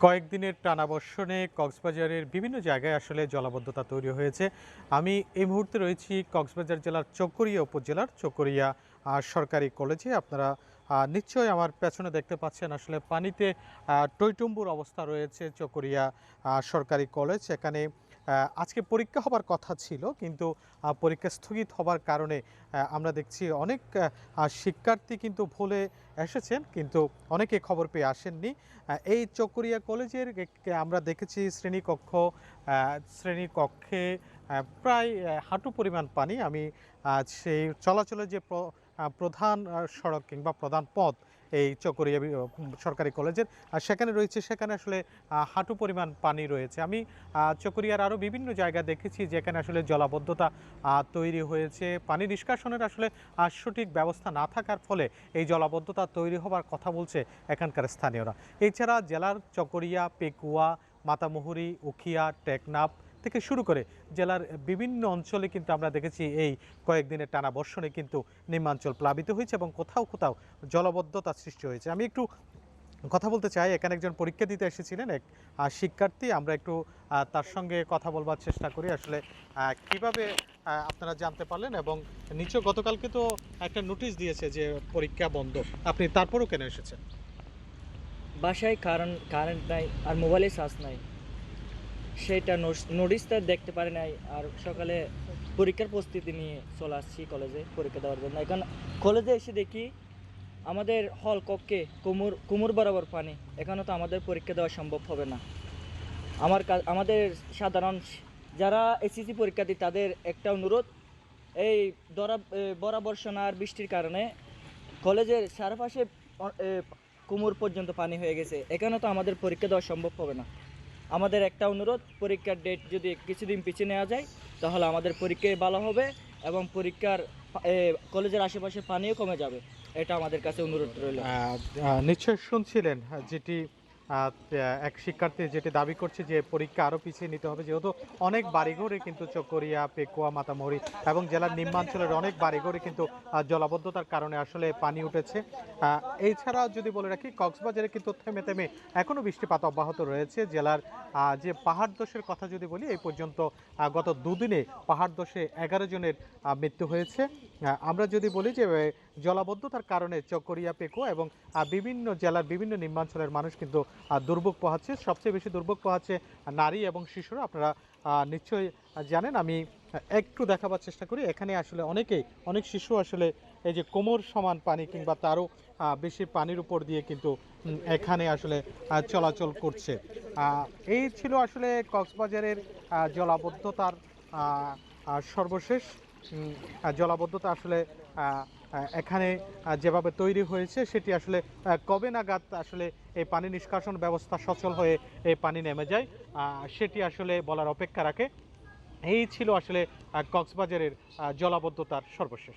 কয়েকদিনের টানাবর্ষণে কক্সবাজারের বিভিন্ন জায়গায় আসলে জলাবদ্ধতা তৈরি হয়েছে। আমি এই মুহূর্তে রয়েছি কক্সবাজার জেলার চকরিয়া উপজেলার চকরিয়া সরকারি কলেজে। আপনারা নিশ্চয়ই আমার পেছনে দেখতে পাচ্ছেন আসলে পানিতে টইটুম্বুর অবস্থা রয়েছে চকরিয়া সরকারি কলেজ। এখানে আজকে পরীক্ষা হবার কথা ছিল, কিন্তু পরীক্ষা স্থগিত হবার কারণে আমরা দেখছি অনেক শিক্ষার্থী কিন্তু ভুলে এসেছেন, কিন্তু অনেকে খবর পেয়ে আসেননি। এই চকরিয়া কলেজের আমরা দেখেছি শ্রেণীকক্ষে প্রায় হাঁটু পরিমাণ পানি। আমি সেই চলাচলের যে প্রধান সড়ক কিংবা প্রধান পথ এই চকরিয়া সরকারি কলেজের সেখানে রয়েছে, সেখানে আসলে হাঁটু পরিমাণ পানি রয়েছে। আমি চকরিয়ার আরও বিভিন্ন জায়গা দেখেছি যেখানে আসলে জলাবদ্ধতা তৈরি হয়েছে। পানি নিষ্কাশনের আসলে সঠিক ব্যবস্থা না থাকার ফলে এই জলাবদ্ধতা তৈরি হবার কথা বলছে এখানকার স্থানীয়রা। এছাড়া জেলার চকরিয়া, পেকুয়া, মাতামুহুরী, উখিয়া, টেকনাফ থেকে শুরু করে জেলার বিভিন্ন অঞ্চলে কিন্তু আমরা দেখেছি এই কয়েকদিনের টানা বর্ষণে কিন্তু নিম্নাঞ্চল প্লাবিত হয়েছে এবং কোথাও কোথাও জলাবদ্ধতা সৃষ্টি হয়েছে। আমি একটু কথা বলতে চাই, এখানে একজন পরীক্ষা দিতে এসেছিলেন এক শিক্ষার্থী। আমরা একটু তার সঙ্গে কথা বলবার চেষ্টা করি আসলে কিভাবে আপনারা জানতে পারলেন, এবং নিচে গতকালকে তো একটা নোটিশ দিয়েছে যে পরীক্ষা বন্ধ, আপনি তারপরও কেন এসেছেন? বাসায় কারেন্ট নাই আর মোবাইলে চার্জ নাই, সেইটা নোটিশটা দেখতে পারি নাই। আর সকালে পরীক্ষার প্রস্তুতি নিয়ে চলে আসছি কলেজে পরীক্ষা দেওয়ার জন্য। এখন কলেজে এসে দেখি আমাদের হল কক্ষে কোমর বরাবর পানি। এখানে তো আমাদের পরীক্ষা দেওয়া সম্ভব হবে না। আমাদের সাধারণ যারা এসএসসি পরীক্ষা দিই তাদের একটা অনুরোধ, এই বরাবর্ষণ আর বৃষ্টির কারণে কলেজের চারপাশে কোমর পর্যন্ত পানি হয়ে গেছে। এখানে তো আমাদের পরীক্ষা দেওয়া সম্ভব হবে না। আমাদের একটা অনুরোধ, পরীক্ষার ডেট যদি কিছুদিন পিছিয়ে নেওয়া যায় তাহলে আমাদের পরীক্ষায় ভালো হবে এবং পরীক্ষার কলেজের আশেপাশে পানিও কমে যাবে। এটা আমাদের কাছে অনুরোধ রইল। নিশ্চয় শুনছিলেন যেটি এক শিক্ষার্থী যেটি দাবি করছে যে পরীক্ষা আরও পিছিয়ে নিতে হবে, যেহেতু অনেক বাড়িঘরে কিন্তু চকরিয়া, পেকুয়া, মাতামুহুরী এবং জেলার নিম্নাঞ্চলের অনেক বাড়িঘরে কিন্তু জলাবদ্ধতার কারণে আসলে পানি উঠেছে। এছাড়া যদি বলে রাখি, কক্সবাজারে কিন্তু থেমে থেমে এখনও বৃষ্টিপাত অব্যাহত রয়েছে। জেলার যে পাহাড় ধসের কথা যদি বলি, এই পর্যন্ত গত দুদিনে পাহাড় ধসে 11 জনের মৃত্যু হয়েছে। আমরা যদি বলি যে জলাবদ্ধতার কারণে চকরিয়া, পেকুয়া এবং বিভিন্ন জেলার বিভিন্ন নিম্নাঞ্চলের মানুষ কিন্তু দুর্ভোগ পোহাচ্ছে। সবচেয়ে বেশি দুর্ভোগ পোহাচ্ছে নারী এবং শিশুরা। আপনারা নিশ্চয়ই জানেন। আমি একটু দেখাবার চেষ্টা করি। এখানে আসলে অনেক শিশু আসলে এই যে কোমর সমান পানি কিংবা তারও বেশি পানির উপর দিয়ে কিন্তু এখানে আসলে চলাচল করছে। এই ছিল আসলে কক্সবাজারের জলাবদ্ধতার সর্বশেষ। জলাবদ্ধতা আসলে এখানে যেভাবে তৈরি হয়েছে সেটি আসলে কবে নাগাদ আসলে এই পানি নিষ্কাশন ব্যবস্থা সচল হয়ে এই পানি নেমে যায় সেটি আসলে বলার অপেক্ষা রাখে। এই ছিল আসলে কক্সবাজারের জলাবদ্ধতার সর্বশেষ।